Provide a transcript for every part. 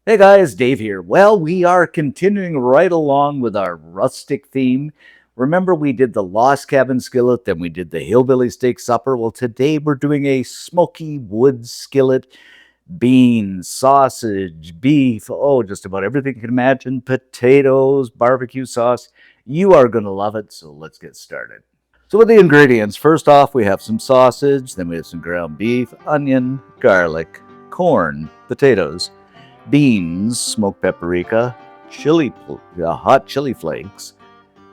Hey guys, Dave here. Well, we are continuing right along with our rustic theme. Remember, we did the Lost Cabin Skillet, then we did the Hillbilly Steak Supper. Well, today we're doing a Smoky Woods Skillet. Beans, sausage, beef, oh, just about everything you can imagine, potatoes, barbecue sauce. You are going to love it, so let's get started. So, with the ingredients, first off, we have some sausage, then we have some ground beef, onion, garlic, corn, potatoes, beans, smoked paprika, hot chili flakes,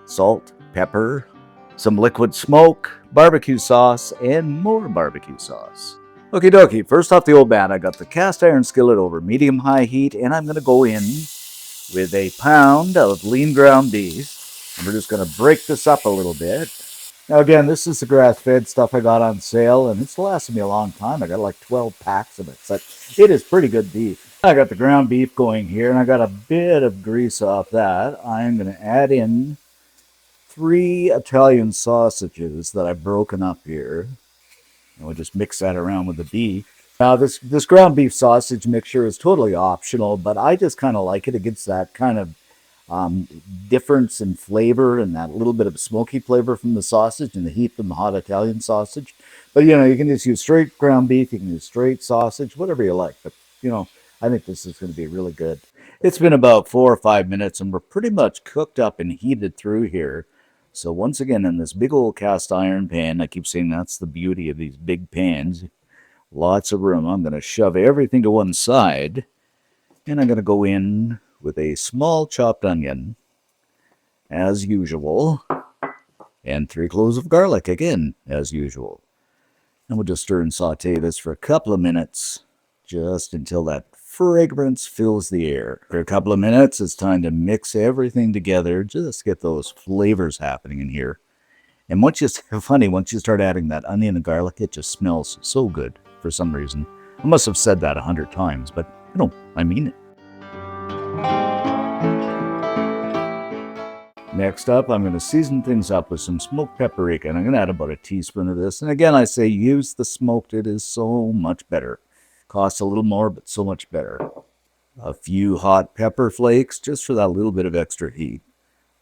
salt, pepper, some liquid smoke, barbecue sauce, and more barbecue sauce. Okie dokie, first off the old bat, I got the cast iron skillet over medium high heat, and I'm going to go in with a pound of lean ground beef. And we're just going to break this up a little bit. Now, again, this is the grass fed stuff I got on sale, and it's lasted me a long time. I got like 12 packs of it. So it is pretty good beef. I got the ground beef going here, and I got a bit of grease off that. I'm going to add in 3 Italian sausages that I've broken up here. And we'll just mix that around with the beef. Now, this ground beef sausage mixture is totally optional, but I just kind of like it. It gets that kind of difference in flavor and that little bit of smoky flavor from the sausage and the heat from the hot Italian sausage. But, you can just use straight ground beef. You can use straight sausage, whatever you like. But, I think this is going to be really good. It's been about 4 or 5 minutes, and we're pretty much cooked up and heated through here. So once again, in this big old cast iron pan, I keep saying that's the beauty of these big pans. Lots of room. I'm going to shove everything to one side, and I'm going to go in with a small chopped onion, as usual, and 3 cloves of garlic, again, as usual. And we'll just stir and saute this for a couple of minutes, just until that fragrance fills the air. For a couple of minutes, it's time to mix everything together, just get those flavors happening in here. And once you start adding that onion and garlic, it just smells so good for some reason. I must have said that 100 times, but I mean it. Next up, I'm going to season things up with some smoked paprika, and I'm going to add about a teaspoon of this. And again, I say use the smoked. It is so much better. Costs a little more, but so much better. A few hot pepper flakes, just for that little bit of extra heat.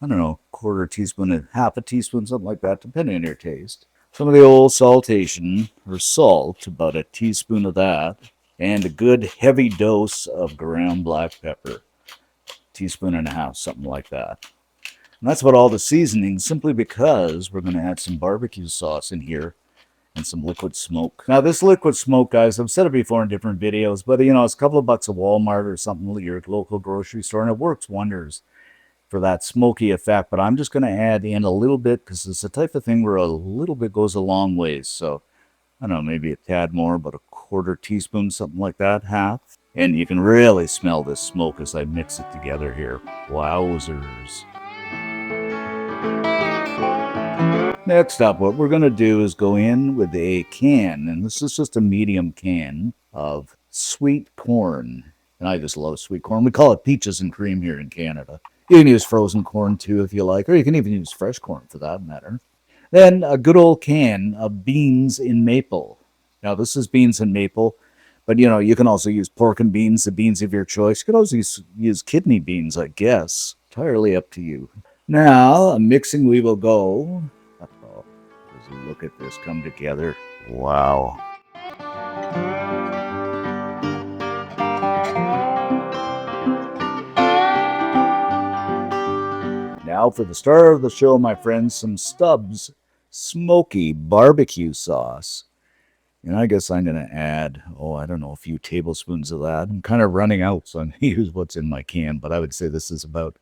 I don't know, quarter teaspoon, half a teaspoon, something like that, depending on your taste. Some of the old saltation, or salt, about a teaspoon of that. And a good heavy dose of ground black pepper. Teaspoon and a half, something like that. And that's about all the seasoning, simply because we're going to add some barbecue sauce in here and some liquid smoke. Now, this liquid smoke, guys, I've said it before in different videos, but it's a couple of bucks at Walmart or something at your local grocery store, and it works wonders for that smoky effect. But I'm just going to add in a little bit, because it's the type of thing where a little bit goes a long ways. So, I don't know, maybe a tad more, about a quarter teaspoon, something like that, half. And you can really smell this smoke as I mix it together here. Wowzers. Next up, what we're going to do is go in with a can, and this is just a medium can of sweet corn. And I just love sweet corn. We call it peaches and cream here in Canada. You can use frozen corn too if you like, or you can even use fresh corn for that matter. Then a good old can of beans in maple. Now, this is beans in maple, but you can also use pork and beans, the beans of your choice. You could also use kidney beans, I guess. Entirely up to you. Now, mixing we will go. Look at this come together. Wow. Now for the star of the show, my friends, some Stubbs Smoky barbecue sauce. And I guess I'm going to add, I don't know, a few tablespoons of that. I'm kind of running out, so I'm going to use what's in my can, but I would say this is about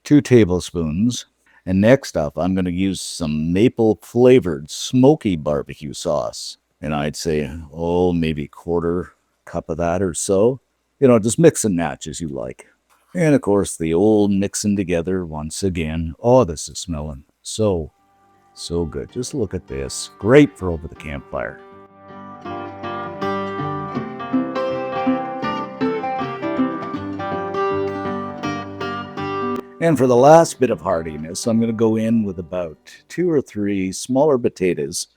2 tablespoons. And next up, I'm going to use some maple-flavored smoky barbecue sauce. And I'd say, maybe quarter cup of that or so. Just mix and match as you like. And, of course, the old mixing together once again. Oh, this is smelling so good. Just look at this. Great for over the campfire. And for the last bit of heartiness, I'm going to go in with about 2 or 3 smaller potatoes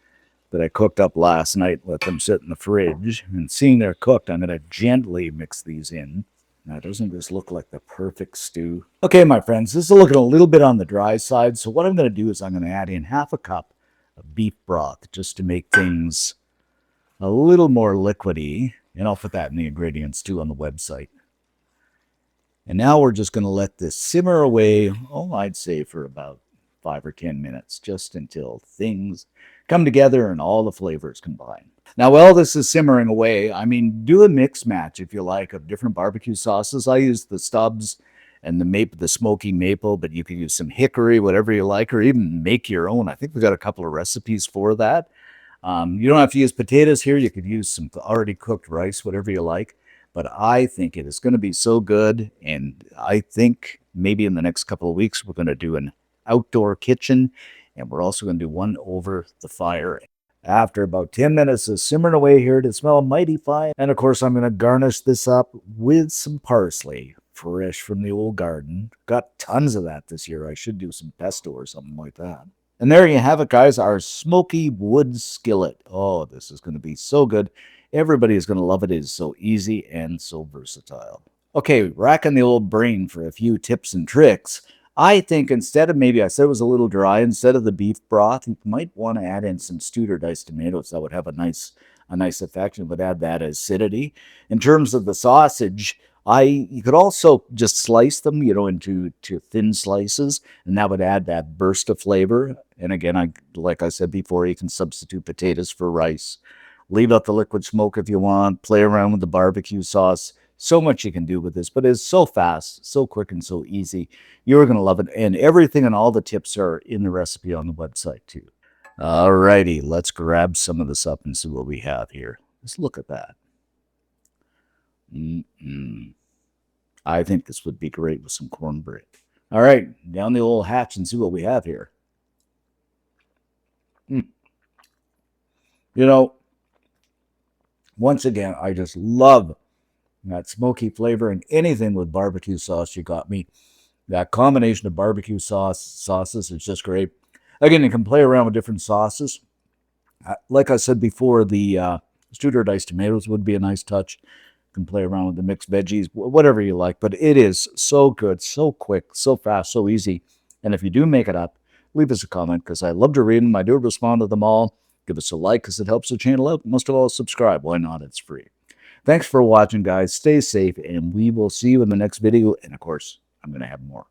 that I cooked up last night, let them sit in the fridge. And seeing they're cooked, I'm going to gently mix these in. Now, doesn't this look like the perfect stew? Okay, my friends, this is looking a little bit on the dry side. So what I'm going to do is I'm going to add in half a cup of beef broth just to make things a little more liquidy. And I'll put that in the ingredients too on the website. And now we're just going to let this simmer away, oh, I'd say for about 5 or 10 minutes, just until things come together and all the flavors combine. Now, while this is simmering away, I mean, do a mix match if you like of different barbecue sauces. I use the Stubbs and the Smoky maple, but you can use some hickory, whatever you like, or even make your own. I think we've got a couple of recipes for that. You don't have to use potatoes here. You could use some already cooked rice, whatever you like. But I think it is going to be so good. And I think maybe in the next couple of weeks, we're going to do an outdoor kitchen. And we're also going to do one over the fire. After about 10 minutes of simmering away here to smell mighty fine. And of course, I'm going to garnish this up with some parsley, fresh from the old garden. Got tons of that this year. I should do some pesto or something like that. And there you have it, guys, our Smoky Woods Skillet. Oh, this is going to be so good. Everybody is going to love it. It is so easy and so versatile. Okay, racking the old brain for a few tips and tricks. I think instead of, maybe I said it was a little dry, instead of the beef broth, you might want to add in some stewed or diced tomatoes. That would have a nice effect and would add that acidity. In terms of the sausage, you could also just slice them, into thin slices, and that would add that burst of flavor. And again, like I said before, you can substitute potatoes for rice. Leave out the liquid smoke if you want. Play around with the barbecue sauce. So much you can do with this, but it's so fast, so quick, and so easy. You're going to love it. And everything and all the tips are in the recipe on the website too. Alrighty, let's grab some of this up and see what we have here. Let's look at that. I think this would be great with some cornbread. All right, down the old hatch and see what we have here. Once again, I just love that smoky flavor, and anything with barbecue sauce, you got me. That combination of barbecue sauces is just great. Again, you can play around with different sauces. Like I said before, the stewed or diced tomatoes would be a nice touch. You can play around with the mixed veggies, whatever you like. But it is so good, so quick, so fast, so easy. And if you do make it up, leave us a comment, because I love to read them. I do respond to them all. Give us a like, because it helps the channel out. Most of all, subscribe. Why not? It's free. Thanks for watching, guys. Stay safe, and we will see you in the next video. And, of course, I'm going to have more.